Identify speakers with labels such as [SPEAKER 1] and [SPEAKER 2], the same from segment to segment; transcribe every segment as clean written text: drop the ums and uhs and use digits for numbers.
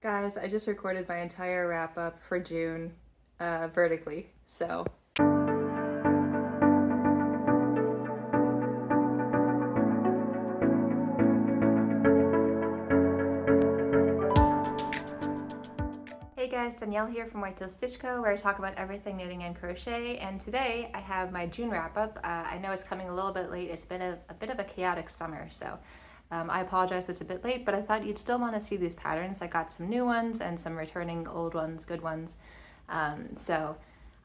[SPEAKER 1] Guys, I just recorded my entire wrap up for June vertically, so. Hey guys, Danielle here from Whitetail Stitch Co, where I talk about everything knitting and crochet, and today I have my June wrap up. I know it's coming a little bit late. It's been a bit of a chaotic summer, so I apologize it's a bit late, but I thought you'd still want to see these patterns. I got some new ones and some returning old ones, good ones. So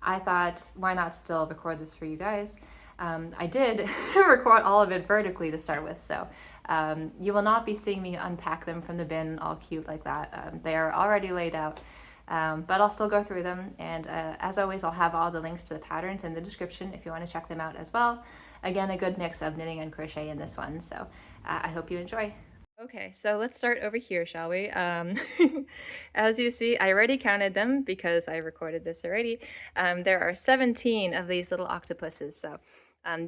[SPEAKER 1] I thought, why not still record this for you guys? I did record all of it vertically to start with, so you will not be seeing me unpack them from the bin all cute like that. They are already laid out, but I'll still go through them, and as always, I'll have all the links to the patterns in the description if you want to check them out as well. Again, a good mix of knitting and crochet in this one, so I hope you enjoy. Okay, so let's start over here, shall we? As you see, I already counted them because I recorded this already. There are 17 of these little octopuses, so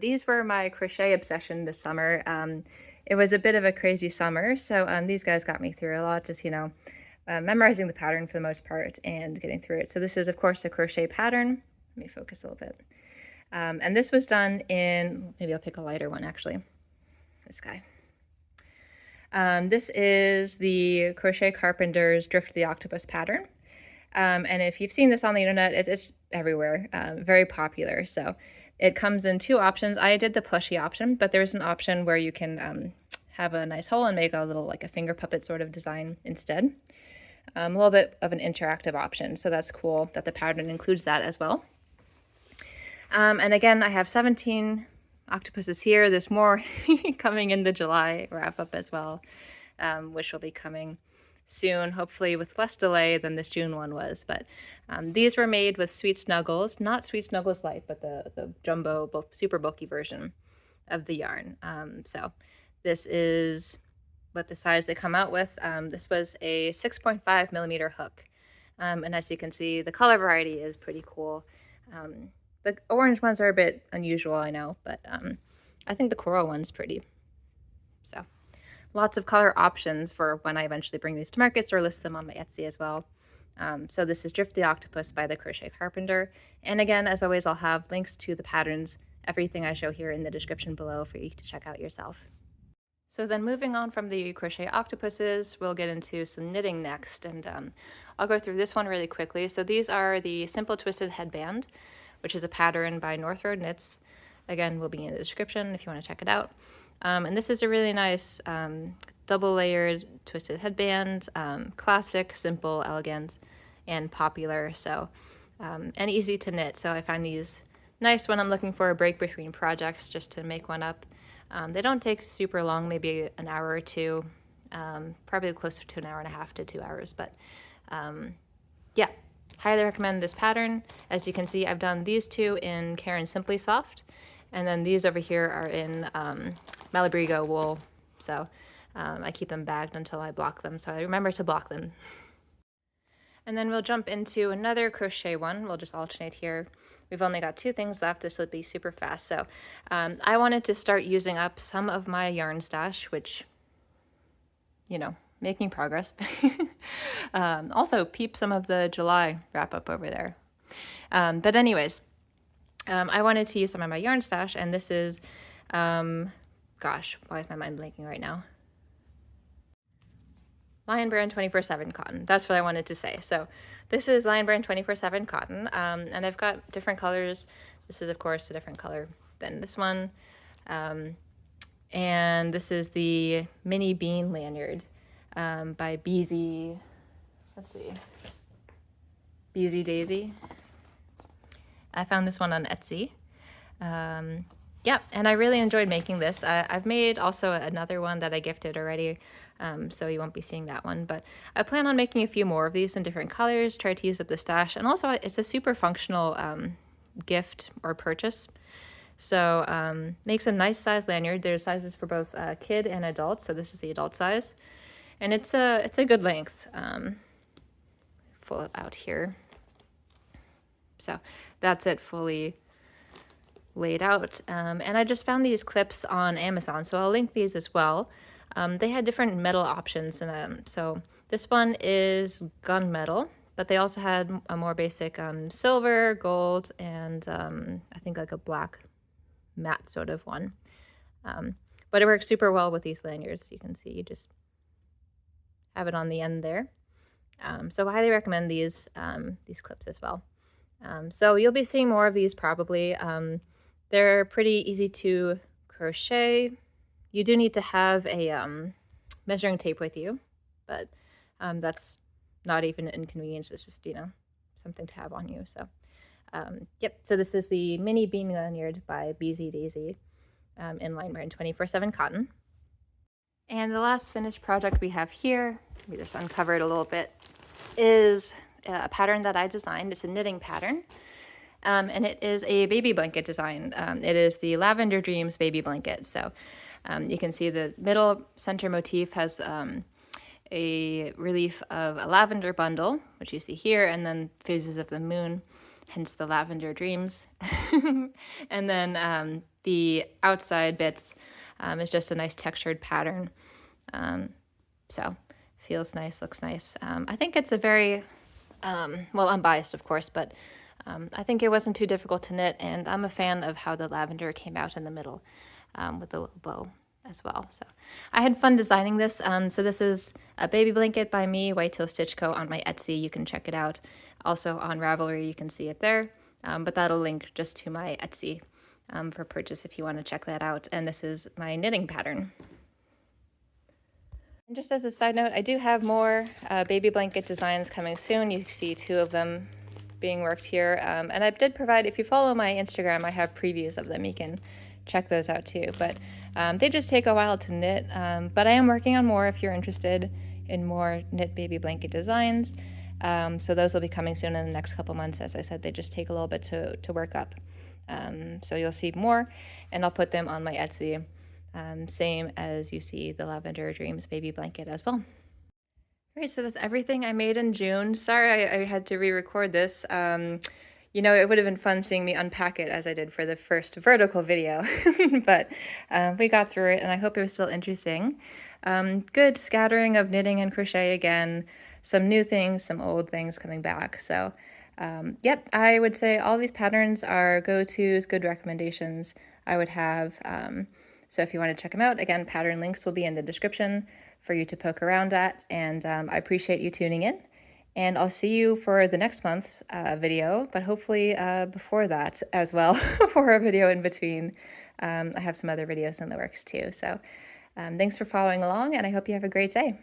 [SPEAKER 1] these were my crochet obsession this summer. It was a bit of a crazy summer, so these guys got me through a lot, just, memorizing the pattern for the most part and getting through it. So this is, of course, a crochet pattern. Let me focus a little bit. And this was done in, maybe I'll pick a lighter one actually, this guy. This is the Crochet Carpenter's Drift the Octopus pattern. And if you've seen this on the internet, it's everywhere, very popular. So it comes in two options. I did the plushie option, but there's an option where you can have a nice hole and make a little, like a finger puppet sort of design instead. A little bit of an interactive option, so that's cool that the pattern includes that as well. And again, I have 17 octopuses here. There's more coming in the July wrap up as well, which will be coming soon, hopefully with less delay than this June one was. But these were made with Sweet Snuggles, not Sweet Snuggles Light, but the jumbo, super bulky version of the yarn. So this is what the size they come out with. This was a 6.5 millimeter hook. And as you can see, the color variety is pretty cool. The orange ones are a bit unusual, I know, but I think the coral one's pretty. So lots of color options for when I eventually bring these to markets or list them on my Etsy as well. So this is Drift the Octopus by the Crochet Carpenter. And again, as always, I'll have links to the patterns, everything I show here in the description below for you to check out yourself. So then moving on from the crochet octopuses, we'll get into some knitting next. And I'll go through this one really quickly. So these are the Simple Twisted Headband, which is a pattern by North Road Knits. Again, will be in the description if you want to check it out. And this is a really nice double layered twisted headband, classic, simple, elegant, and popular. So, and easy to knit. So I find these nice when I'm looking for a break between projects just to make one up. They don't take super long, maybe an hour or two, probably closer to an hour and a half to 2 hours. But yeah, highly recommend this pattern. As you can see, I've done these two in Caron Simply Soft, and then these over here are in Malabrigo wool. So I keep them bagged until I block them, so I remember to block them. And then we'll jump into another crochet one. We'll just alternate here. We've only got two things left. This will be super fast. So I wanted to start using up some of my yarn stash, which, making progress. Also, peep some of the July wrap up over there. But anyways, I wanted to use some of my yarn stash, and this is, gosh, why is my mind blanking right now? Lion Brand 24/7 cotton. That's what I wanted to say. So this is Lion Brand 24/7 cotton, and I've got different colors. This is, of course, a different color than this one. And this is the Mini Bean Lanyard by Beezy. Let's see. Beezy Daisy. I found this one on Etsy. Yeah, and I really enjoyed making this. I've made also another one that I gifted already, so you won't be seeing that one. But I plan on making a few more of these in different colors, try to use up the stash. And also, it's a super functional gift or purchase. So makes a nice size lanyard. There's sizes for both kid and adult, so this is the adult size. And it's a good length. Pull it out here. So that's it fully laid out. And I just found these clips on Amazon, so I'll link these as well. They had different metal options, and so This one is gunmetal, but they also had a more basic silver, gold, and I think like a black matte sort of one. But it works super well with these lanyards. You can see you just have it on the end there. So I highly recommend these clips as well. So you'll be seeing more of these probably. They're pretty easy to crochet. You do need to have a measuring tape with you, but that's not even an inconvenience. It's just, you know, something to have on you. So yep, so this is the mini beanie lanyard by BZ Daisy in Lanyard 24/7 cotton. And the last finished project we have here, let me just uncover it a little bit, is a pattern that I designed. It's a knitting pattern, and it is a baby blanket design. It is the Lavender Dreams baby blanket. So you can see the middle center motif has a relief of a lavender bundle, which you see here, and then phases of the moon, hence the Lavender Dreams. And then the outside bits is just a nice textured pattern. So feels nice, looks nice. I think it's a very, well, I'm biased, of course, but I think it wasn't too difficult to knit, and I'm a fan of how the lavender came out in the middle with the little bow as well. So I had fun designing this. So this is a baby blanket by me, Whitetail Stitch Co. on my Etsy. You can check it out. Also on Ravelry, you can see it there. But that'll link just to my Etsy for purchase if you want to check that out. And this is my knitting pattern. And just as a side note, I do have more baby blanket designs coming soon. You see 2 of them being worked here. And I did provide, if you follow my Instagram, I have previews of them. You can check those out too. But they just take a while to knit. But I am working on more if you're interested in more knit baby blanket designs. So those will be coming soon in the next couple months. As I said, they just take a little bit to work up. So you'll see more, and I'll put them on my Etsy, same as you see the Lavender Dreams baby blanket as well. All right, so that's everything I made in June. Sorry I had to re-record this. You know, it would have been fun seeing me unpack it as I did for the first vertical video, but we got through it, and I hope it was still interesting. Good scattering of knitting and crochet again, some new things, some old things coming back. So yep, I would say all these patterns are go-tos, good recommendations I would have. So if you want to check them out, again, pattern links will be in the description for you to poke around at. And I appreciate you tuning in. And I'll see you for the next month's video, but hopefully before that as well, for a video in between. I have some other videos in the works too. So thanks for following along, and I hope you have a great day.